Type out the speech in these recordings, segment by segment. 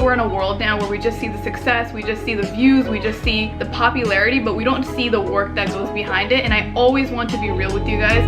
We're in a world now where we just see the success, we just see the views, we just see the popularity, but we don't see the work that goes behind it. And I always want to be real with you guys.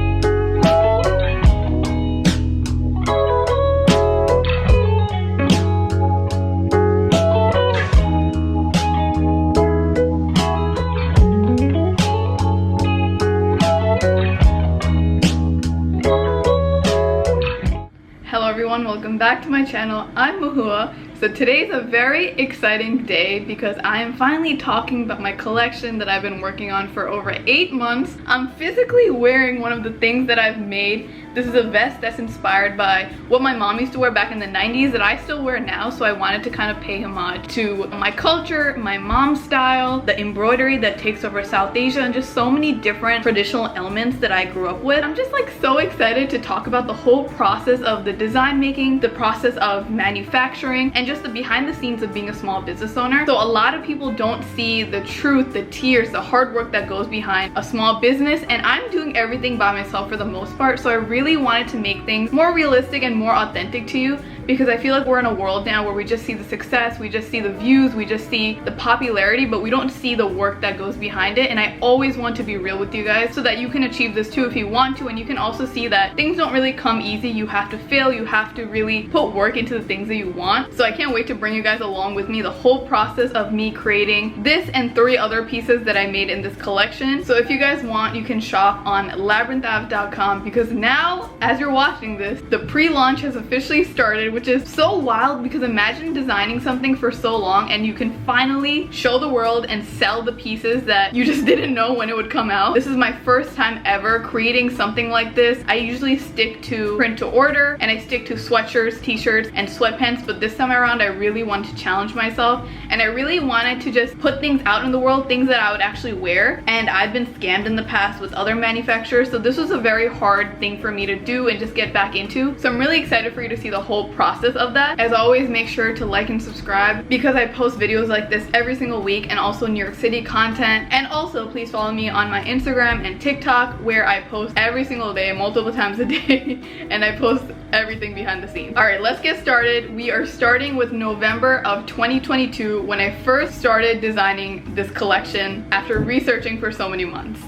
Hello everyone, welcome back to my channel. I'm Mahua. So today's a very exciting day because I am finally talking about my collection that I've been working on for over 8 months. I'm physically wearing one of the things that I've made. This is a vest that's inspired by what my mom used to wear back in the 90s that I still wear now, so I wanted to kind of pay homage to my culture, my mom's style, the embroidery that takes over South Asia, and just so many different traditional elements that I grew up with. I'm just like so excited to talk about the whole process of the design making, the process of manufacturing, and just the behind the scenes of being a small business owner. So a lot of people don't see the truth, the tears, the hard work that goes behind a small business, and I'm doing everything by myself for the most part. So I really wanted to make things more realistic and more authentic to you, because I feel like we're in a world now where we just see the success, we just see the views, we just see the popularity, but we don't see the work that goes behind it. And I always want to be real with you guys so that you can achieve this too if you want to, and you can also see that things don't really come easy. You have to fail, you have to really put work into the things that you want. So I can't wait to bring you guys along with me the whole process of me creating this and 3 other pieces that I made in this collection. So if you guys want, you can shop on labyrinthav.com, because now, as you're watching this, the pre-launch has officially started, which is so wild because imagine designing something for so long and you can finally show the world and sell the pieces that you just didn't know when it would come out. This is my first time ever creating something like this. I usually stick to print to order and I stick to sweatshirts, t-shirts, and sweatpants, but this time around I really wanted to challenge myself and I really wanted to just put things out in the world, things that I would actually wear. And I've been scammed in the past with other manufacturers, so this was a very hard thing for me to do and just get back into. So I'm really excited for you to see the whole process of that. As always, make sure to like and subscribe because I post videos like this every single week, and also New York City content. And also please follow me on my Instagram and TikTok, where I post every single day, multiple times a day, and I post everything behind the scenes. All right, let's get started. We are starting with November of 2022, when I first started designing this collection after researching for so many months.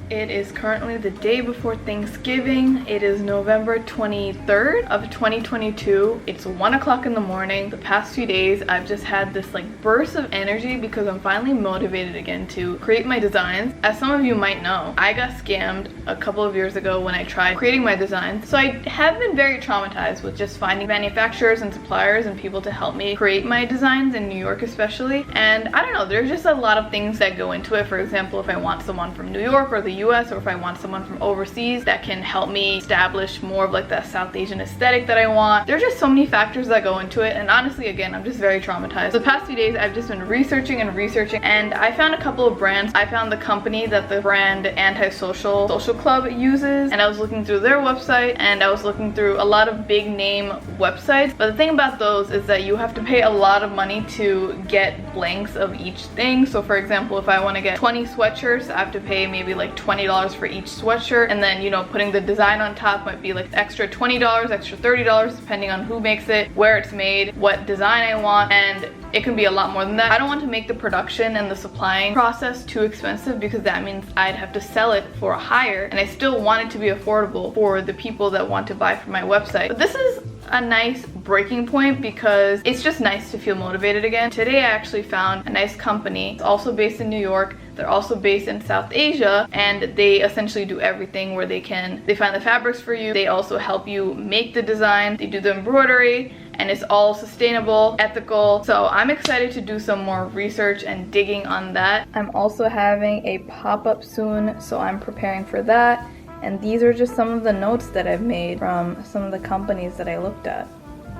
It is currently the day before Thanksgiving. It is November 23rd of 2022. It's 1 o'clock in the morning. The past few days, I've just had this like burst of energy because I'm finally motivated again to create my designs. As some of you might know, I got scammed a couple of years ago when I tried creating my designs. So I have been very traumatized with just finding manufacturers and suppliers and people to help me create my designs in New York especially. And I don't know, there's just a lot of things that go into it. For example, if I want someone from New York or the US, or if I want someone from overseas that can help me establish more of like that South Asian aesthetic that I want. There's just so many factors that go into it, and honestly, again, I'm just very traumatized. The past few days I've just been researching and I found a couple of brands. I found the company that the brand Antisocial Social Club uses, and I was looking through their website and I was looking through a lot of big name websites. But the thing about those is that you have to pay a lot of money to get blanks of each thing. So for example, if I want to get 20 sweatshirts, I have to pay maybe like $20 for each sweatshirt, and then, you know, putting the design on top might be like extra $20, extra $30, depending on who makes it, where it's made, what design I want, and it can be a lot more than that. I don't want to make the production and the supplying process too expensive, because that means I'd have to sell it for higher, and I still want it to be affordable for the people that want to buy from my website. But this is a nice breaking point because it's just nice to feel motivated again. Today I actually found a nice company. It's also based in New York. They're also based in South Asia, and they essentially do everything where they find the fabrics for you. They also help you make the design. They do the embroidery, and it's all sustainable, ethical. So I'm excited to do some more research and digging on that. I'm also having a pop-up soon, so I'm preparing for that. And these are just some of the notes that I've made from some of the companies that I looked at.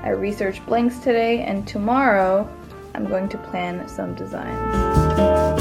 I researched blanks today, and tomorrow I'm going to plan some designs.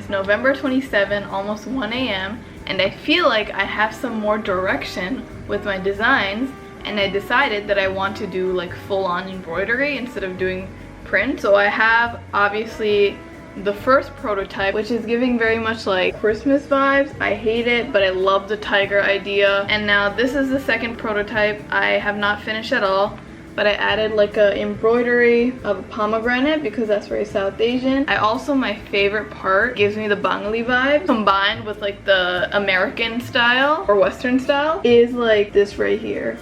November 27, almost 1 a.m. and I feel like I have some more direction with my designs, and I decided that I want to do like full-on embroidery instead of doing print. So I have obviously the first prototype, which is giving very much like Christmas vibes. I hate it, but I love the tiger idea. And now this is the second prototype. I have not finished at all, but I added like a embroidery of a pomegranate because that's very South Asian. I also, my favorite part, gives me the Bengali vibe combined with like the American style or Western style, is like this right here.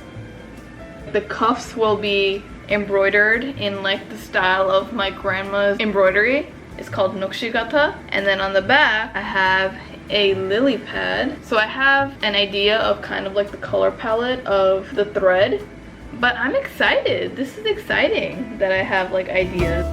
The cuffs will be embroidered in like the style of my grandma's embroidery. It's called Nukshigata. And then on the back I have a lily pad. So I have an idea of kind of like the color palette of the thread, but I'm excited. This is exciting that I have like ideas.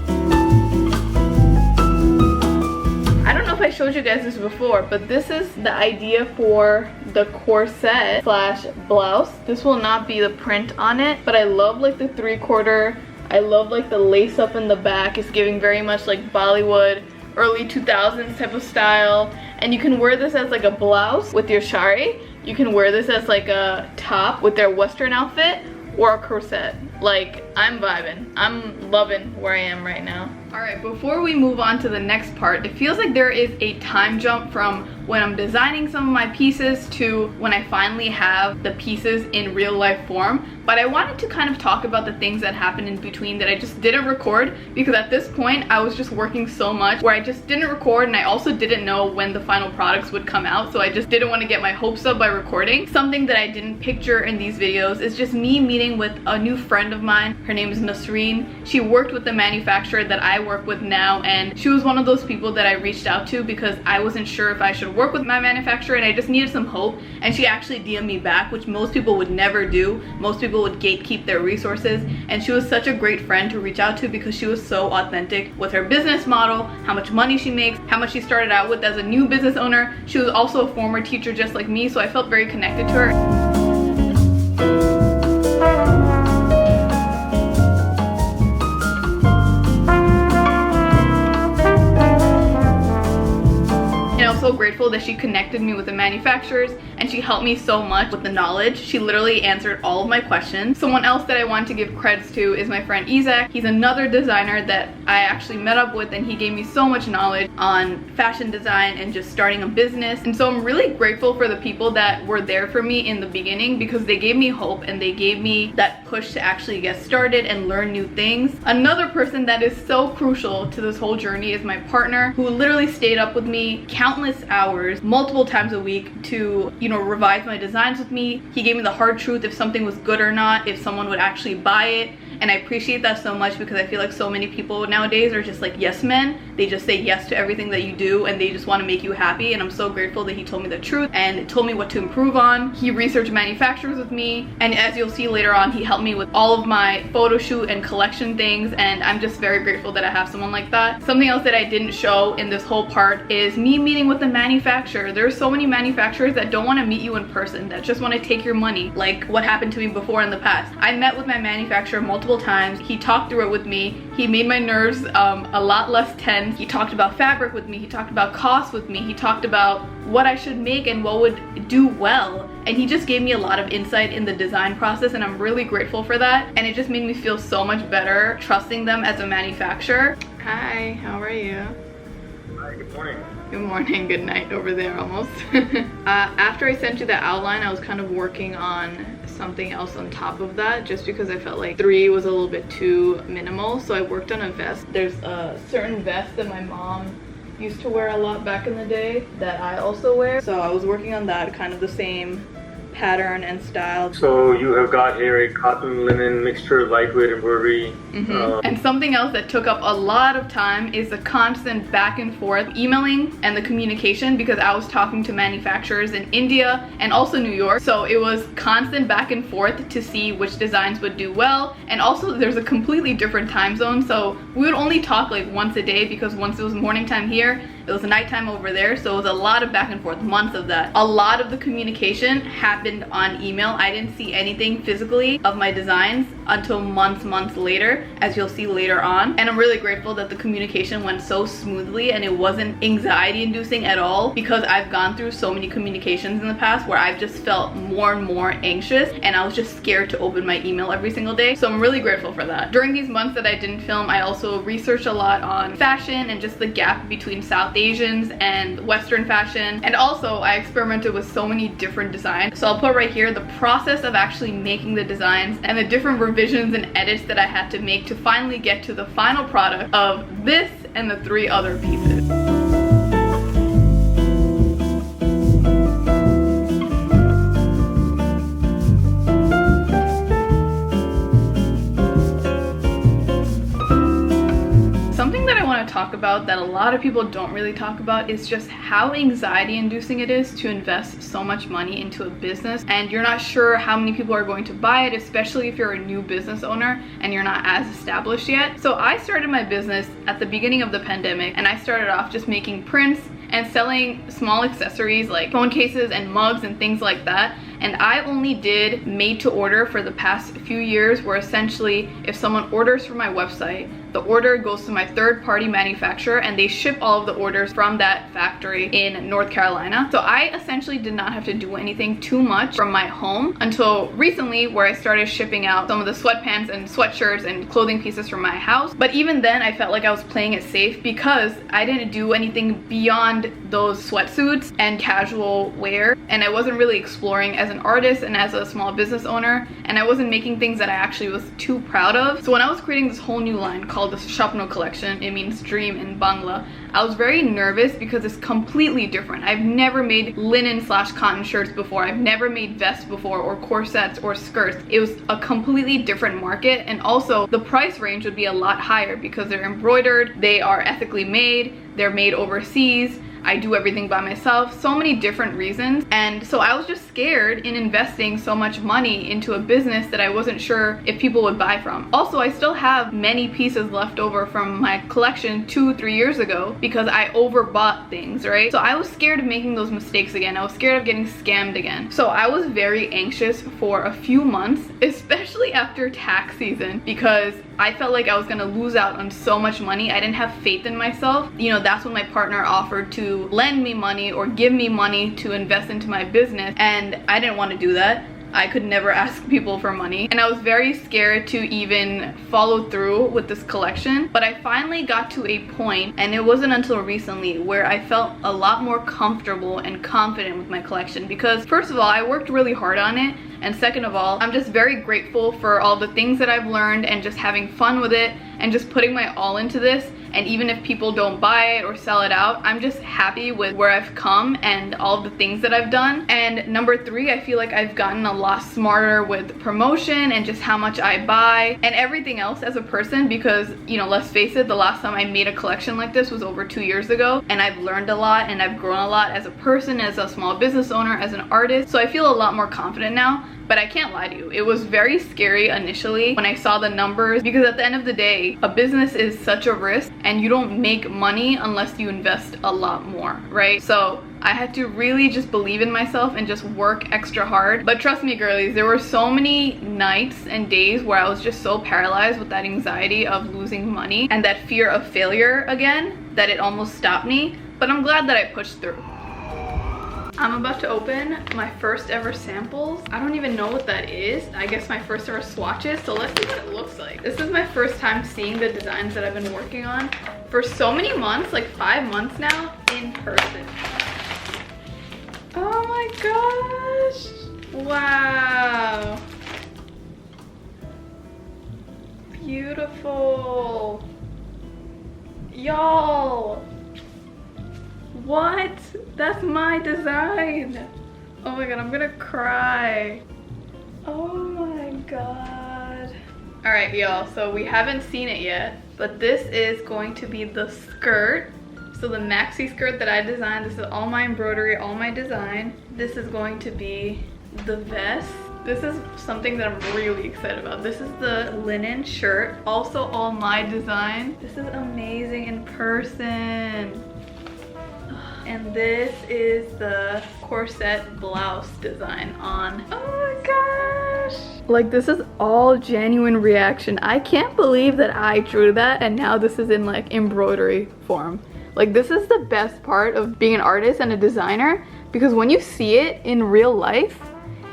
I don't know if I showed you guys this before, but this is the idea for the corset slash blouse. This will not be the print on it, but I love like the 3/4. I love like the lace up in the back. It's giving very much like Bollywood, early 2000s type of style. And you can wear this as like a blouse with your shari. You can wear this as like a top with their Western outfit, or a corset. Like, I'm vibing. I'm loving where I am right now. Alright, before we move on to the next part, it feels like there is a time jump from when I'm designing some of my pieces to when I finally have the pieces in real life form. But I wanted to kind of talk about the things that happened in between that I just didn't record, because at this point I was just working so much where I just didn't record, and I also didn't know when the final products would come out, so I just didn't want to get my hopes up by recording. Something that I didn't picture in these videos is just me meeting with a new friend of mine. Her name is Nasreen. She worked with the manufacturer that I work with now, and she was one of those people that I reached out to because I wasn't sure if I should work with my manufacturer and I just needed some hope. And she actually DM'd me back, which most people would never do. Most people would gatekeep their resources, and she was such a great friend to reach out to because she was so authentic with her business model, how much money she makes, how much she started out with as a new business owner. She was also a former teacher just like me, so I felt very connected to her. So grateful that she connected me with the manufacturers, and she helped me so much with the knowledge. She literally answered all of my questions. Someone else that I want to give credits to is my friend Isaac. He's another designer that I actually met up with, and he gave me so much knowledge on fashion design and just starting a business. And so I'm really grateful for the people that were there for me in the beginning, because they gave me hope and they gave me that push to actually get started and learn new things. Another person that is so crucial to this whole journey is my partner, who literally stayed up with me countless hours, multiple times a week, to, you know, revise my designs with me. He gave me the hard truth if something was good or not, if someone would actually buy it. And I appreciate that so much, because I feel like so many people nowadays are just like yes men. They just say yes to everything that you do, and they just want to make you happy. And I'm so grateful that he told me the truth and told me what to improve on. He researched manufacturers with me, and as you'll see later on, he helped me with all of my photo shoot and collection things, and I'm just very grateful that I have someone like that. Something else that I didn't show in this whole part is me meeting with the manufacturer. There are so many manufacturers that don't want to meet you in person, that just want to take your money, like what happened to me before in the past. I met with my manufacturer multiple times. He talked through it with me. He made my nerves a lot less tense. He talked about fabric with me. He talked about cost with me. He talked about what I should make and what would do well. And he just gave me a lot of insight in the design process, and I'm really grateful for that. And it just made me feel so much better trusting them as a manufacturer. Hi, how are you? Hi, good morning. Good morning, good night over there almost. After I sent you the outline, I was kind of working on something else on top of that, just because I felt like 3 was a little bit too minimal. So I worked on a vest. There's a certain vest that my mom used to wear a lot back in the day that I also wear. So I was working on that, kind of the same pattern and style. So you have got here a cotton linen mixture, lightweight embroidery. And something else that took up a lot of time is the constant back and forth emailing and the communication, because I was talking to manufacturers in India and also New York. So it was constant back and forth to see which designs would do well. And also there's a completely different time zone. So we would only talk like once a day, because once it was morning time here, it was nighttime over there. So it was a lot of back and forth, months of that. A lot of the communication happened on email. I didn't see anything physically of my designs until months later, as you'll see later on. And I'm really grateful that the communication went so smoothly and it wasn't anxiety inducing at all, because I've gone through so many communications in the past where I've just felt more and more anxious and I was just scared to open my email every single day. So I'm really grateful for that. During these months that I didn't film, I also researched a lot on fashion and just the gap between South Asians and Western fashion. And also I experimented with so many different designs. So I'll put right here the process of actually making the designs and the different revisions and edits that I had to make to finally get to the final product of this and the 3 other pieces. Talk about that a lot of people don't really talk about is just how anxiety inducing it is to invest so much money into a business and you're not sure how many people are going to buy it, especially if you're a new business owner and you're not as established yet. So I started my business at the beginning of the pandemic, and I started off just making prints and selling small accessories like phone cases and mugs and things like that. And I only did made to order for the past few years, where essentially if someone orders from my website, the order goes to my third-party manufacturer and they ship all of the orders from that factory in North Carolina. So I essentially did not have to do anything too much from my home until recently, where I started shipping out some of the sweatpants and sweatshirts and clothing pieces from my house. But even then I felt like I was playing it safe because I didn't do anything beyond those sweatsuits and casual wear, and I wasn't really exploring as an artist and as a small business owner, and I wasn't making things that I actually was too proud of. So when I was creating this whole new line called the Shapno collection, it means dream in Bangla, I was very nervous because it's completely different. I've never made linen/cotton shirts before. I've never made vests before, or corsets or skirts. It was a completely different market, and also the price range would be a lot higher because they're embroidered, they are ethically made, they're made overseas, I do everything by myself, so many different reasons. And so I was just scared in investing so much money into a business that I wasn't sure if people would buy from. Also, I still have many pieces left over from my collection 2-3 years ago because I overbought things, right? So I was scared of making those mistakes again. I was scared of getting scammed again. So I was very anxious for a few months, especially after tax season, because I felt like I was gonna lose out on so much money. I didn't have faith in myself. You know, that's when my partner offered to lend me money or give me money to invest into my business, and I didn't want to do that. I could never ask people for money, and I was very scared to even follow through with this collection. But I finally got to a point, and it wasn't until recently, where I felt a lot more comfortable and confident with my collection, because first of all, I worked really hard on it, and second of all, I'm just very grateful for all the things that I've learned and just having fun with it and just putting my all into this. And even if people don't buy it or sell it out, I'm just happy with where I've come and all of the things that I've done. And number 3, I feel like I've gotten a lot smarter with promotion and just how much I buy and everything else as a person, because, you know, let's face it, the last time I made a collection like this was over 2 years ago, and I've learned a lot and I've grown a lot as a person, as a small business owner, as an artist. So I feel a lot more confident now. But I can't lie to you, it was very scary initially when I saw the numbers, because at the end of the day, a business is such a risk and you don't make money unless you invest a lot more, right? So I had to really just believe in myself and just work extra hard. But trust me, girlies, there were so many nights and days where I was just so paralyzed with that anxiety of losing money and that fear of failure again that it almost stopped me. But I'm glad that I pushed through. I'm about to open my first ever samples. I don't even know what that is. I guess my first ever swatches. So let's see what it looks like. This is my first time seeing the designs that I've been working on for so many months, like 5 months now, in person. Oh my gosh. Wow. Beautiful. Y'all. What? That's my design. Oh my god, I'm gonna cry. Oh my god. Alright, y'all, so we haven't seen it yet, but this is going to be the skirt. So the maxi skirt that I designed, this is all my embroidery, all my design. This is going to be the vest. This is something that I'm really excited about. This is the linen shirt, also all my design. This is amazing in person. and this is the corset blouse design on. Oh my gosh. Like, this is all genuine reaction. I can't believe that I drew that and now this is in like embroidery form. Like, this is the best part of being an artist and a designer, because when you see it in real life,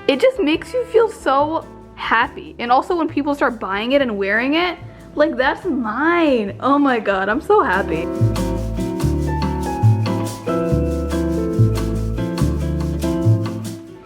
it just makes you feel so happy. And also when people start buying it and wearing it, like, that's mine. Oh my god, I'm so happy.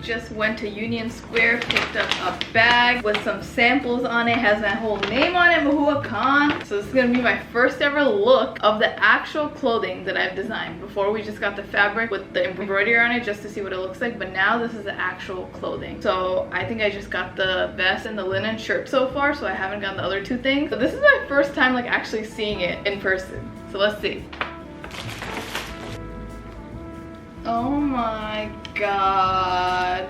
Just went to Union Square, picked up a bag with some samples on it, has my whole name on it, Mahua Khan. So this is gonna be my first ever look of the actual clothing that I've designed. Before we just got the fabric with the embroidery on it just to see what it looks like, but now this is the actual clothing. So I think I just got the vest and the linen shirt so far, so I haven't gotten the other two things. So this is my first time like actually seeing it in person. So let's see. Oh my god.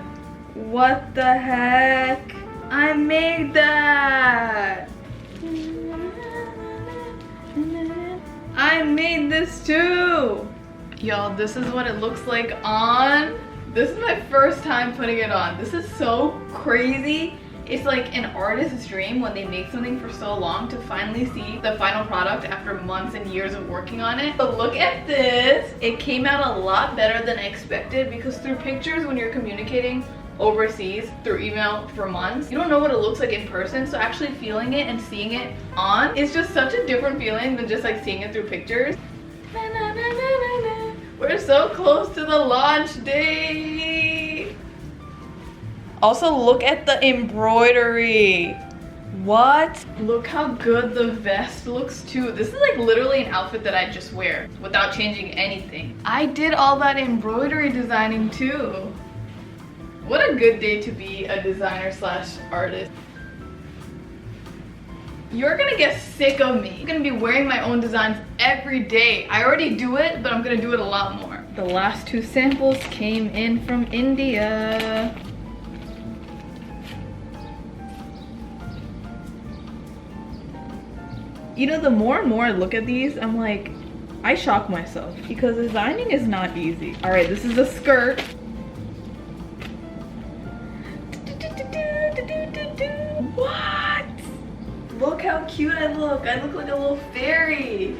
What the heck? I made that! I made this too! Y'all, this is what it looks like on. This is my first time putting it on. This is so crazy. It's like an artist's dream when they make something for so long to finally see the final product after months and years of working on it. But look at this. It came out a lot better than I expected, because through pictures, when you're communicating overseas through email for months, you don't know what it looks like in person. So actually feeling it and seeing it on is just such a different feeling than just like seeing it through pictures. Na, na, na, na, na, na. We're so close to the launch date. Also, look at the embroidery. What? Look how good the vest looks too. This is like literally an outfit that I just wear without changing anything. I did all that embroidery designing too. What a good day to be a designer slash artist. You're gonna get sick of me. I'm gonna be wearing my own designs every day. I already do it, but I'm gonna do it a lot more. The last two samples came in from India. You know, the more and more I look at these, I'm like, I shock myself, because designing is not easy. All right, this is the skirt. What? Look how cute I look. I look like a little fairy.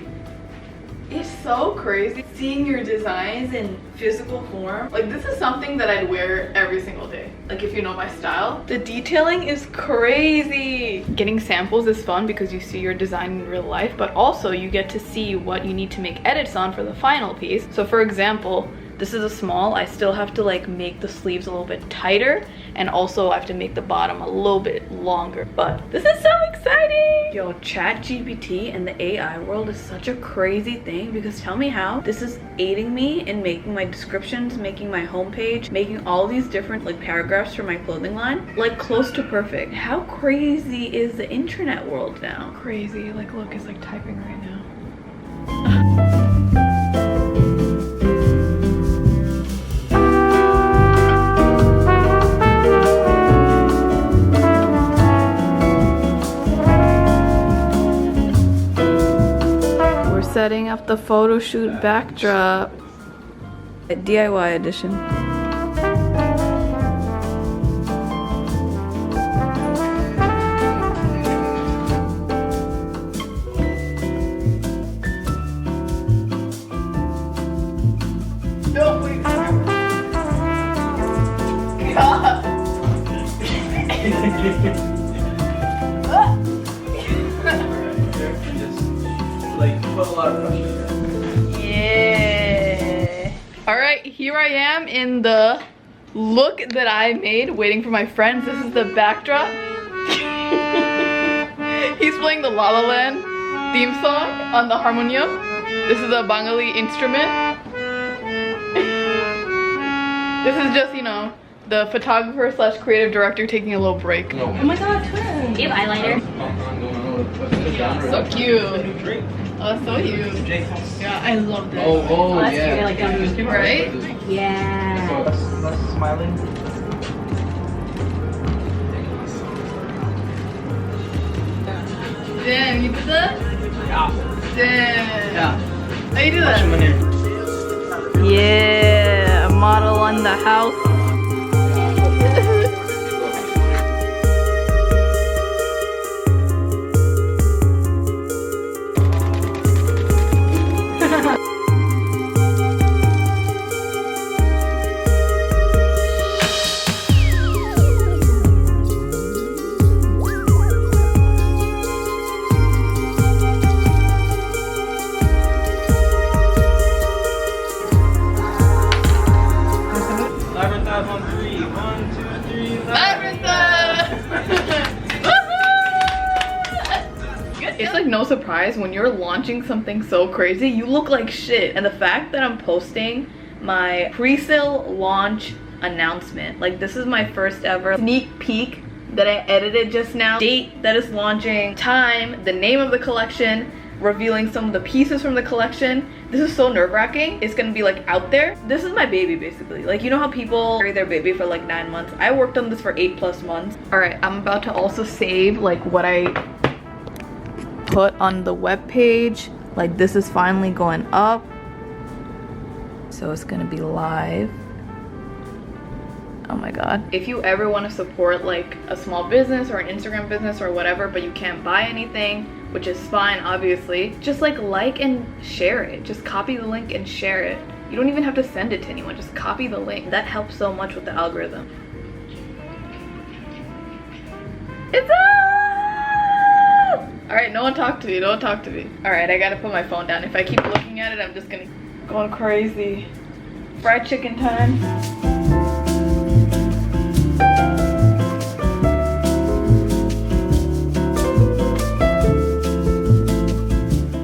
It's so crazy seeing your designs in physical form. Like, this is something that I'd wear every single day. Like, if you know my style. The detailing is crazy. Getting samples is fun because you see your design in real life, but also you get to see what you need to make edits on for the final piece. So for example, this is a small. I still have to like make the sleeves a little bit tighter, and also I have to make the bottom a little bit longer. But this is so exciting! Yo, ChatGPT and the AI world is such a crazy thing, because tell me how this is aiding me in making my descriptions, making my homepage, making all these different like paragraphs for my clothing line like close to perfect. How crazy is the internet world now? Crazy. Like, look, it's like typing right now. Setting up the photo shoot backdrop. A DIY edition. No, please. God. Like, put a lot of pressure. Yeah. All right, here I am in the look that I made, waiting for my friends. This is the backdrop. He's playing the La La Land theme song on the harmonium. This is a Bengali instrument. This is just, you know, the photographer slash creative director taking a little break. Oh my god, twins! Do you have eyeliner? So cute. Oh, so huge. Yeah, I love this. Oh, that's yeah. cute. I like that. Right? Yeah. So less smiling. Damn, you did that? Yeah. Damn. Yeah. How you do Watch that? him in here. Yeah, a model on the house. Labyrinth on 3. 1, 2, 3. It's like no surprise when you're launching something so crazy, you look like shit. And the fact that I'm posting my pre-sale launch announcement, like this is my first ever sneak peek that I edited just now, date that is launching, time, the name of the collection, revealing some of the pieces from the collection. This is so nerve-wracking. It's gonna be like out there. This is my baby basically. Like, you know how people carry their baby for like 9 months? I worked on this for 8+ months. All right, I'm about to also save like what I put on the web page. Like, this is finally going up, so it's gonna be live. Oh my god. If you ever want to support like a small business or an Instagram business or whatever, but you can't buy anything, which is fine obviously, just like and share it. Just copy the link and share it. You don't even have to send it to anyone, just copy the link. That helps so much with the algorithm. It's up! Alright, no one talk to me, don't talk to me. Alright, I gotta put my phone down. If I keep looking at it, I'm just gonna go crazy. Fried chicken time.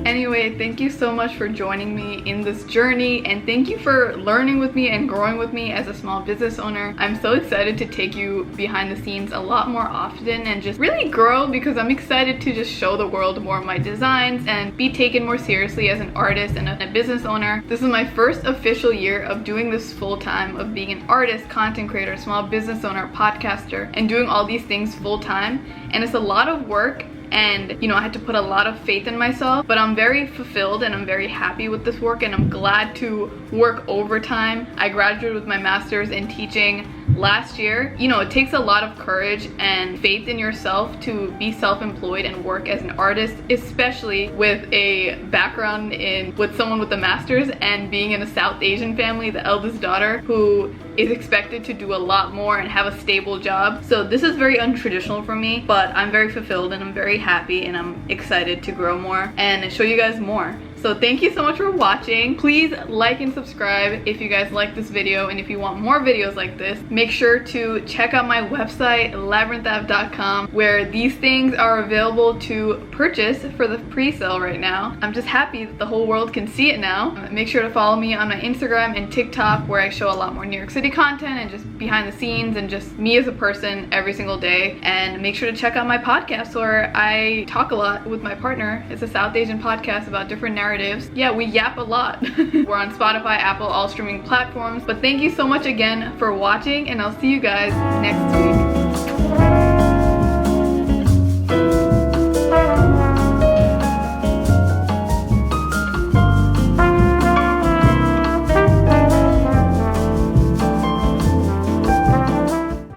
Anyway, thank you so much for joining me in this journey, and thank you for learning with me and growing with me as a small business owner. I'm so excited to take you behind the scenes a lot more often and just really grow, because I'm excited to just show the world more of my designs and be taken more seriously as an artist and a business owner. This is my first official year of doing this full-time, of being an artist, content creator, small business owner, podcaster, and doing all these things full-time, and it's a lot of work. And you know, I had to put a lot of faith in myself, but I'm very fulfilled and I'm very happy with this work, and I'm glad to work overtime. I graduated with my master's in teaching last year. You know, it takes a lot of courage and faith in yourself to be self-employed and work as an artist, especially with a background with someone with a master's and being in a South Asian family, the eldest daughter, who is expected to do a lot more and have a stable job. So this is very untraditional for me, but I'm very fulfilled and I'm very happy, and I'm excited to grow more and show you guys more. So thank you so much for watching. Please like and subscribe if you guys like this video, and if you want more videos like this, make sure to check out my website, labyrinthav.com, where these things are available to purchase for the pre-sale right now. I'm just happy that the whole world can see it now. Make sure to follow me on my Instagram and TikTok, where I show a lot more New York City content and just behind the scenes and just me as a person every single day. And make sure to check out my podcast, where I talk a lot with my partner. It's a South Asian podcast about different narratives. Yeah, we yap a lot. We're on Spotify, Apple, all streaming platforms. But thank you so much again for watching, and I'll see you guys next week.